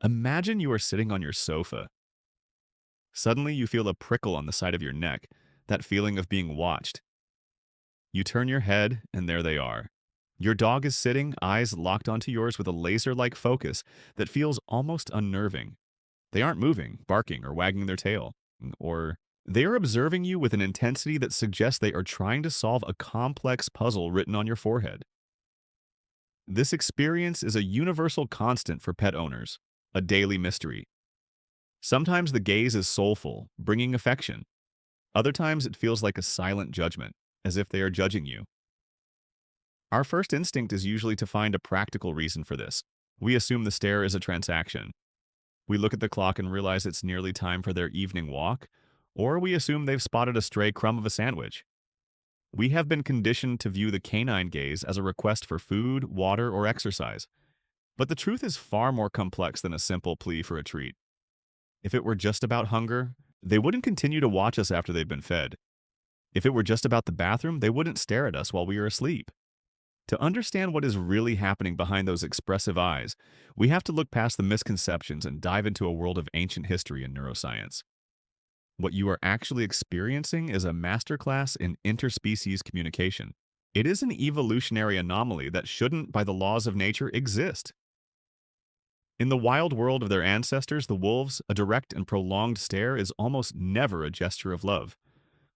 Imagine you are sitting on your sofa. Suddenly, you feel a prickle on the side of your neck, that feeling of being watched. You turn your head, and there they are. Your dog is sitting, eyes locked onto yours with a laser-like focus that feels almost unnerving. They aren't moving, barking, or wagging their tail. Or they are observing you with an intensity that suggests they are trying to solve a complex puzzle written on your forehead. This experience is a universal constant for pet owners, a daily mystery. Sometimes the gaze is soulful, bringing affection. Other times it feels like a silent judgment, as if they are judging you. Our first instinct is usually to find a practical reason for this. We assume the stare is a transaction. We look at the clock and realize it's nearly time for their evening walk, or we assume they've spotted a stray crumb of a sandwich. We have been conditioned to view the canine gaze as a request for food, water, or exercise. But the truth is far more complex than a simple plea for a treat. If it were just about hunger, they wouldn't continue to watch us after they've been fed. If it were just about the bathroom, they wouldn't stare at us while we are asleep. To understand what is really happening behind those expressive eyes, we have to look past the misconceptions and dive into a world of ancient history and neuroscience. What you are actually experiencing is a masterclass in interspecies communication. It is an evolutionary anomaly that shouldn't, by the laws of nature, exist. In the wild world of their ancestors, the wolves, a direct and prolonged stare is almost never a gesture of love.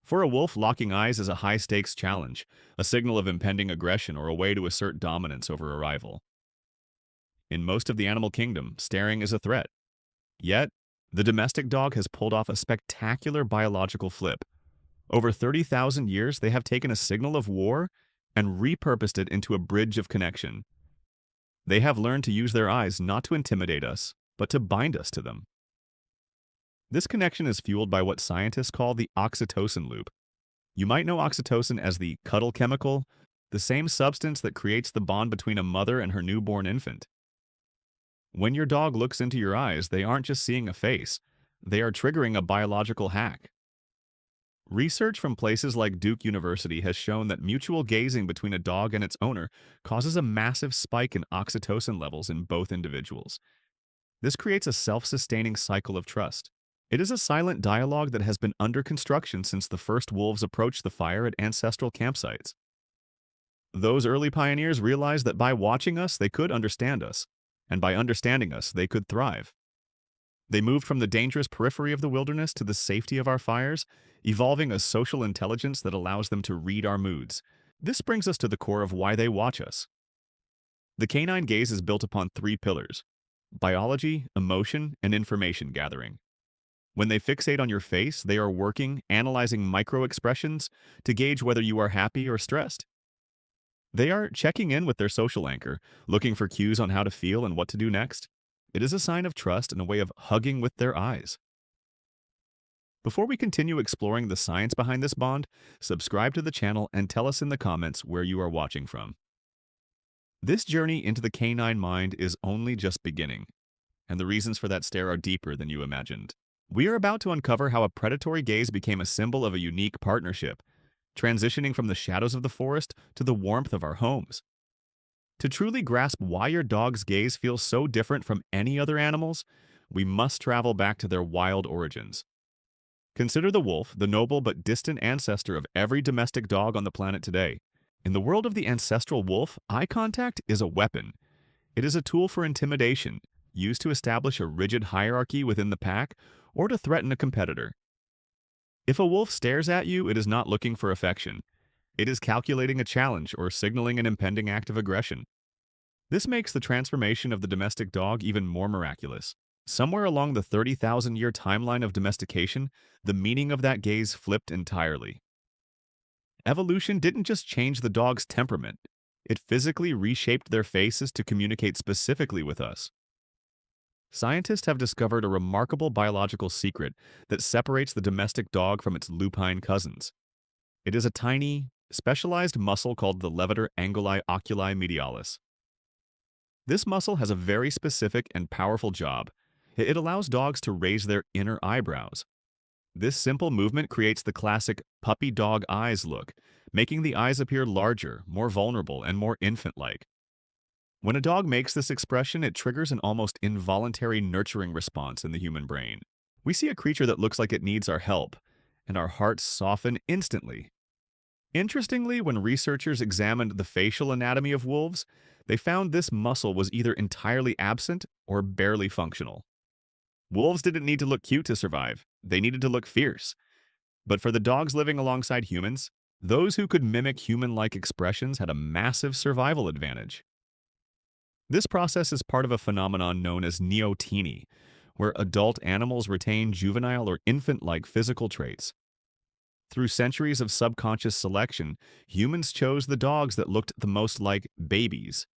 For a wolf, locking eyes is a high-stakes challenge, a signal of impending aggression or a way to assert dominance over a rival. In most of the animal kingdom, staring is a threat. Yet, the domestic dog has pulled off a spectacular biological flip. Over 30,000 years, they have taken a signal of war and repurposed it into a bridge of connection. They have learned to use their eyes not to intimidate us, but to bind us to them. This connection is fueled by what scientists call the oxytocin loop. You might know oxytocin as the cuddle chemical, the same substance that creates the bond between a mother and her newborn infant. When your dog looks into your eyes, they aren't just seeing a face, they are triggering a biological hack. Research from places like Duke University has shown that mutual gazing between a dog and its owner causes a massive spike in oxytocin levels in both individuals. This creates a self-sustaining cycle of trust. It is a silent dialogue that has been under construction since the first wolves approached the fire at ancestral campsites. Those early pioneers realized that by watching us, they could understand us, and by understanding us, they could thrive. They moved from the dangerous periphery of the wilderness to the safety of our fires, evolving a social intelligence that allows them to read our moods. This brings us to the core of why they watch us. The canine gaze is built upon three pillars: biology, emotion, and information gathering. When they fixate on your face, they are working, analyzing micro-expressions to gauge whether you are happy or stressed. They are checking in with their social anchor, looking for cues on how to feel and what to do next. It is a sign of trust and a way of hugging with their eyes. Before we continue exploring the science behind this bond, subscribe to the channel and tell us in the comments where you are watching from. This journey into the canine mind is only just beginning, and the reasons for that stare are deeper than you imagined. We are about to uncover how a predatory gaze became a symbol of a unique partnership, transitioning from the shadows of the forest to the warmth of our homes. To truly grasp why your dog's gaze feels so different from any other animal's, we must travel back to their wild origins. Consider the wolf, the noble but distant ancestor of every domestic dog on the planet today. In the world of the ancestral wolf, eye contact is a weapon. It is a tool for intimidation, used to establish a rigid hierarchy within the pack or to threaten a competitor. If a wolf stares at you, it is not looking for affection. It is calculating a challenge or signaling an impending act of aggression. This makes the transformation of the domestic dog even more miraculous. Somewhere along the 30,000-year timeline of domestication, the meaning of that gaze flipped entirely. Evolution didn't just change the dog's temperament, it physically reshaped their faces to communicate specifically with us. Scientists have discovered a remarkable biological secret that separates the domestic dog from its lupine cousins. It is a tiny, specialized muscle called the levator anguli oculi medialis. This muscle has a very specific and powerful job. It allows dogs to raise their inner eyebrows. This simple movement creates the classic puppy dog eyes look, making the eyes appear larger, more vulnerable, and more infant-like. When a dog makes this expression, it triggers an almost involuntary nurturing response in the human brain. We see a creature that looks like it needs our help, and our hearts soften instantly. Interestingly, when researchers examined the facial anatomy of wolves, they found this muscle was either entirely absent or barely functional. Wolves didn't need to look cute to survive, they needed to look fierce. But for the dogs living alongside humans, those who could mimic human-like expressions had a massive survival advantage. This process is part of a phenomenon known as neoteny, where adult animals retain juvenile or infant-like physical traits. Through centuries of subconscious selection, humans chose the dogs that looked the most like babies.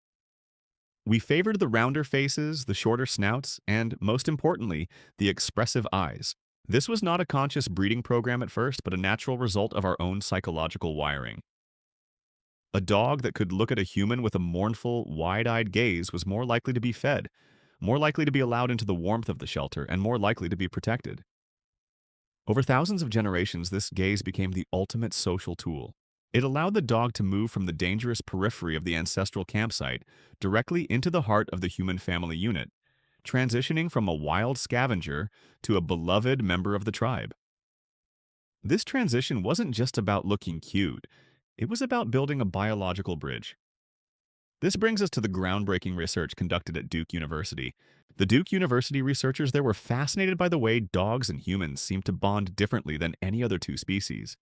We favored the rounder faces, the shorter snouts, and, most importantly, the expressive eyes. This was not a conscious breeding program at first, but a natural result of our own psychological wiring. A dog that could look at a human with a mournful, wide-eyed gaze was more likely to be fed, more likely to be allowed into the warmth of the shelter, and more likely to be protected. Over thousands of generations, this gaze became the ultimate social tool. It allowed the dog to move from the dangerous periphery of the ancestral campsite directly into the heart of the human family unit, transitioning from a wild scavenger to a beloved member of the tribe. This transition wasn't just about looking cute, it was about building a biological bridge. This brings us to the groundbreaking research conducted at Duke University. The Duke University researchers there were fascinated by the way dogs and humans seemed to bond differently than any other two species.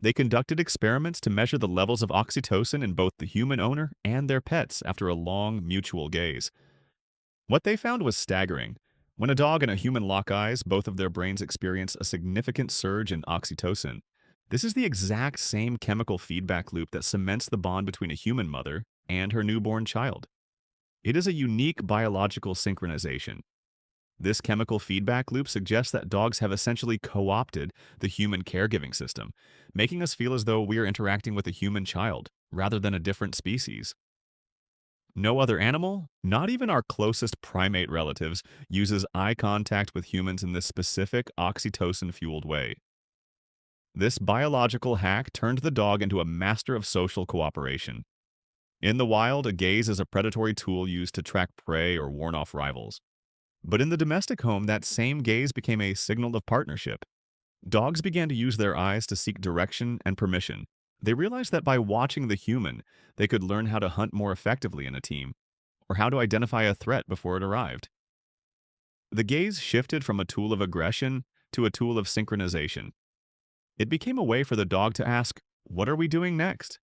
They conducted experiments to measure the levels of oxytocin in both the human owner and their pets after a long mutual gaze. What they found was staggering. When a dog and a human lock eyes, both of their brains experience a significant surge in oxytocin. This is the exact same chemical feedback loop that cements the bond between a human mother and her newborn child. It is a unique biological synchronization. This chemical feedback loop suggests that dogs have essentially co-opted the human caregiving system, making us feel as though we are interacting with a human child rather than a different species. No other animal, not even our closest primate relatives, uses eye contact with humans in this specific oxytocin-fueled way. This biological hack turned the dog into a master of social cooperation. In the wild, a gaze is a predatory tool used to track prey or warn off rivals. But in the domestic home, that same gaze became a signal of partnership. Dogs began to use their eyes to seek direction and permission. They realized that by watching the human, they could learn how to hunt more effectively in a team, or how to identify a threat before it arrived. The gaze shifted from a tool of aggression to a tool of synchronization. It became a way for the dog to ask, "What are we doing next?"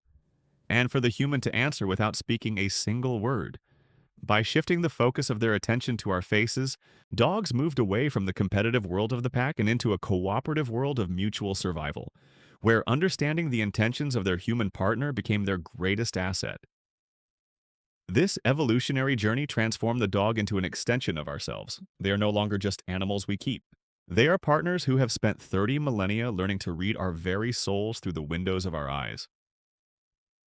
and for the human to answer without speaking a single word. By shifting the focus of their attention to our faces, dogs moved away from the competitive world of the pack and into a cooperative world of mutual survival, where understanding the intentions of their human partner became their greatest asset. This evolutionary journey transformed the dog into an extension of ourselves. They are no longer just animals we keep. They are partners who have spent 30 millennia learning to read our very souls through the windows of our eyes.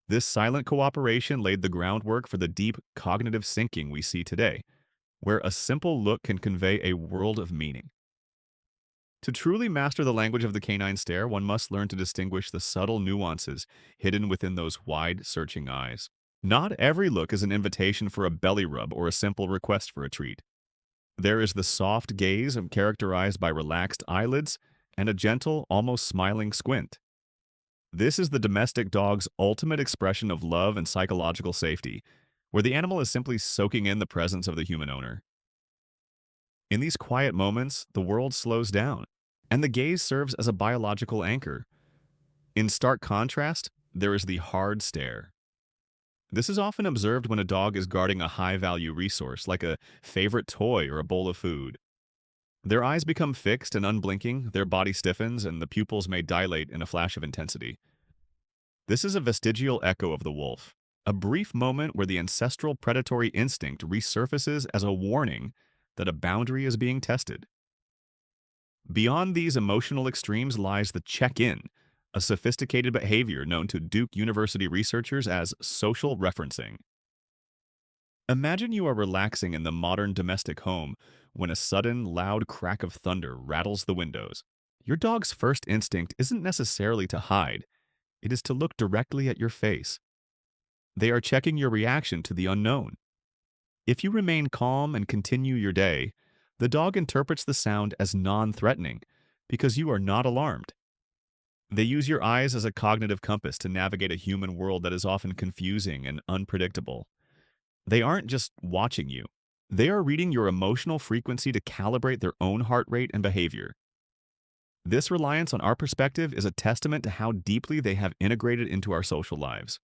This silent cooperation laid the groundwork for the deep cognitive syncing we see today, where a simple look can convey a world of meaning. To truly master the language of the canine stare, one must learn to distinguish the subtle nuances hidden within those wide, searching eyes. Not every look is an invitation for a belly rub or a simple request for a treat. There is the soft gaze characterized by relaxed eyelids and a gentle, almost smiling squint. This is the domestic dog's ultimate expression of love and psychological safety, where the animal is simply soaking in the presence of the human owner. In these quiet moments, the world slows down, and the gaze serves as a biological anchor. In stark contrast, there is the hard stare. This is often observed when a dog is guarding a high-value resource, like a favorite toy or a bowl of food. Their eyes become fixed and unblinking, their body stiffens, and the pupils may dilate in a flash of intensity. This is a vestigial echo of the wolf, a brief moment where the ancestral predatory instinct resurfaces as a warning that a boundary is being tested. Beyond these emotional extremes lies the check-in, a sophisticated behavior known to Duke University researchers as social referencing. Imagine you are relaxing in the modern domestic home when a sudden, loud crack of thunder rattles the windows. Your dog's first instinct isn't necessarily to hide, it is to look directly at your face. They are checking your reaction to the unknown. If you remain calm and continue your day, the dog interprets the sound as non-threatening because you are not alarmed. They use your eyes as a cognitive compass to navigate a human world that is often confusing and unpredictable. They aren't just watching you. They are reading your emotional frequency to calibrate their own heart rate and behavior. This reliance on our perspective is a testament to how deeply they have integrated into our social lives.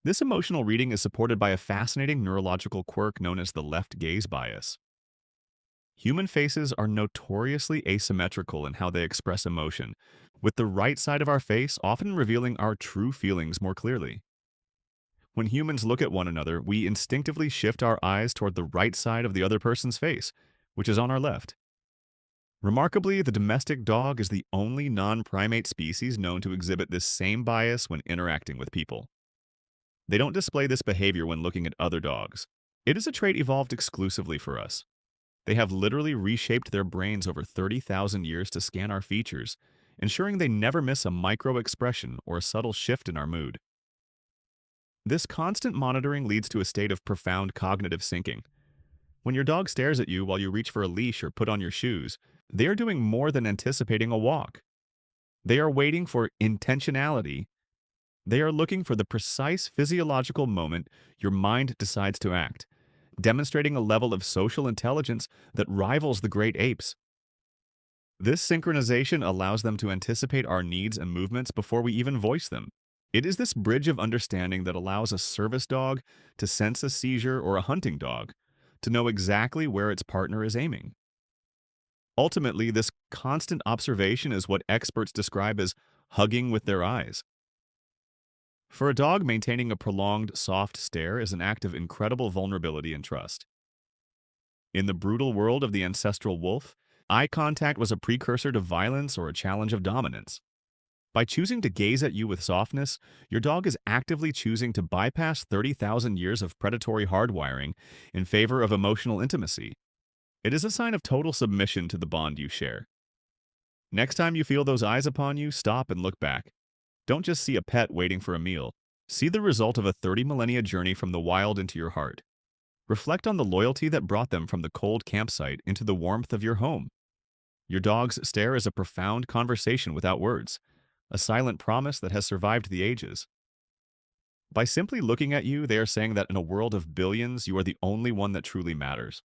This emotional reading is supported by a fascinating neurological quirk known as the left gaze bias. Human faces are notoriously asymmetrical in how they express emotion, with the right side of our face often revealing our true feelings more clearly. When humans look at one another, we instinctively shift our eyes toward the right side of the other person's face, which is on our left. Remarkably, the domestic dog is the only non-primate species known to exhibit this same bias when interacting with people. They don't display this behavior when looking at other dogs. It is a trait evolved exclusively for us. They have literally reshaped their brains over 30,000 years to scan our features, ensuring they never miss a micro-expression or a subtle shift in our mood. This constant monitoring leads to a state of profound cognitive syncing. When your dog stares at you while you reach for a leash or put on your shoes, they are doing more than anticipating a walk. They are waiting for intentionality. They are looking for the precise physiological moment your mind decides to act, demonstrating a level of social intelligence that rivals the great apes. This synchronization allows them to anticipate our needs and movements before we even voice them. It is this bridge of understanding that allows a service dog to sense a seizure or a hunting dog to know exactly where its partner is aiming. Ultimately, this constant observation is what experts describe as hugging with their eyes. For a dog, maintaining a prolonged, soft stare is an act of incredible vulnerability and trust. In the brutal world of the ancestral wolf, eye contact was a precursor to violence or a challenge of dominance. By choosing to gaze at you with softness, your dog is actively choosing to bypass 30,000 years of predatory hardwiring in favor of emotional intimacy. It is a sign of total submission to the bond you share. Next time you feel those eyes upon you, stop and look back. Don't just see a pet waiting for a meal. See the result of a 30 millennia journey from the wild into your heart. Reflect on the loyalty that brought them from the cold campsite into the warmth of your home. Your dog's stare is a profound conversation without words, a silent promise that has survived the ages. By simply looking at you, they are saying that in a world of billions, you are the only one that truly matters.